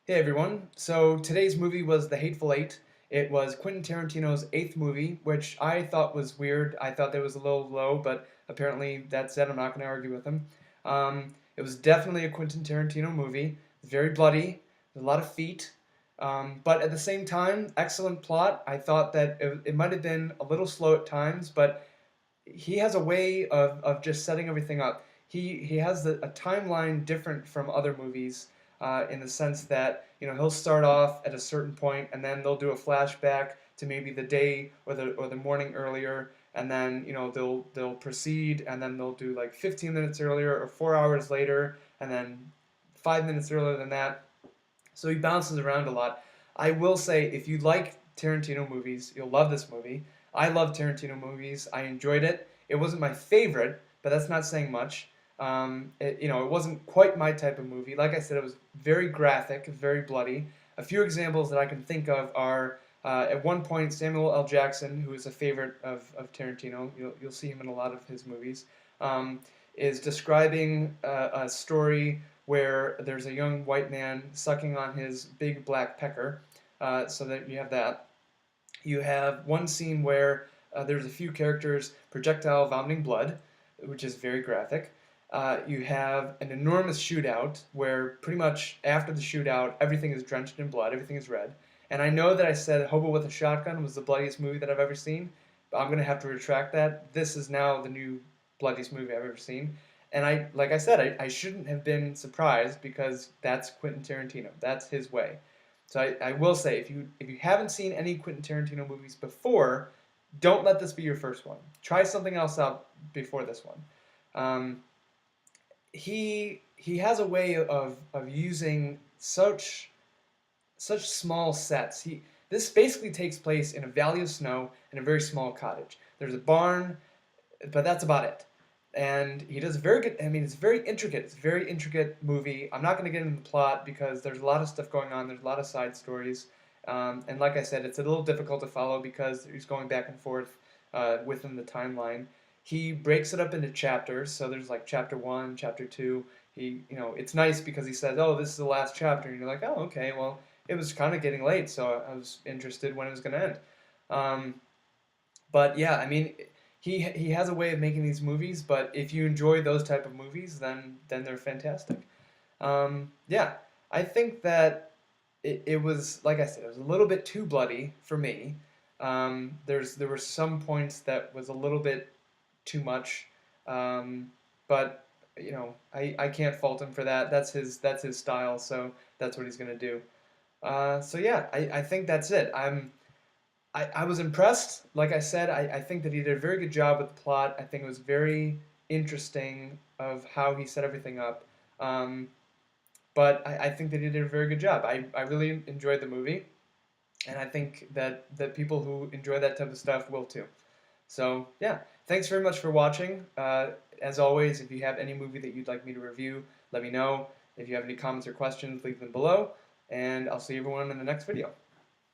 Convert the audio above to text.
Hey everyone. So today's movie was The Hateful Eight. It was Quentin Tarantino's eighth movie, which I thought was weird. I thought that was a little low, but apparently that said, I'm not going to argue with him. It was definitely a Quentin Tarantino movie. Very bloody, a lot of feet, but at the same time, excellent plot. I thought that it might have been a little slow at times, but he has a way of just setting everything up. He has a timeline different from other movies in the sense that he'll start off at a certain point and then they'll do a flashback to maybe the day or the morning earlier, and then they'll proceed and then they'll do like 15 minutes earlier or 4 hours later and then 5 minutes earlier than that. So he bounces around a lot. I will say, if you like Tarantino movies, you'll love this movie. I love Tarantino movies. I enjoyed it. It wasn't my favorite, but that's not saying much. It wasn't quite my type of movie. Like I said, it was very graphic, very bloody. A few examples that I can think of are at one point Samuel L. Jackson, who is a favorite of Tarantino, you'll see him in a lot of his movies, is describing a story where there's a young white man sucking on his big black pecker. So that you have that. You have one scene where there's a few characters projectile vomiting blood, which is very graphic. You have an enormous shootout where pretty much after the shootout, everything is drenched in blood, everything is red. And I know that I said Hobo with a Shotgun was the bloodiest movie that I've ever seen, but I'm going to have to retract that. This is now the new bloodiest movie I've ever seen. And like I said, I shouldn't have been surprised because that's Quentin Tarantino. That's his way. So I will say, if you haven't seen any Quentin Tarantino movies before, don't let this be your first one. Try something else out before this one. Um, he has a way of using such small sets. This basically takes place in a valley of snow in a very small cottage. There's a barn, but that's about it. And he does very good. I mean, it's very intricate. It's a very intricate movie. I'm not going to get into the plot because there's a lot of stuff going on. There's a lot of side stories, and like I said, it's a little difficult to follow because he's going back and forth within the timeline. He breaks it up into chapters. So there's like chapter one, chapter two. It's nice because he says, "Oh, this is the last chapter," and you're like, "Oh, okay. Well, it was kind of getting late, so I was interested when it was going to end." Um, but yeah, I mean, he has a way of making these movies. But if you enjoy those type of movies, then they're fantastic. Yeah, I think that it was, like I said, it was a little bit too bloody for me. There were some points that was a little bit too much, but I can't fault him for that. That's his style, so that's what he's gonna do. So yeah, I think that's it. I was impressed. Like I said, I think that he did a very good job with the plot. I think it was very interesting of how he set everything up. Um, but I think that he did a very good job. I really enjoyed the movie, and I think that people who enjoy that type of stuff will too. So yeah, thanks very much for watching. As always, if you have any movie that you'd like me to review, let me know. If you have any comments or questions, leave them below, and I'll see everyone in the next video.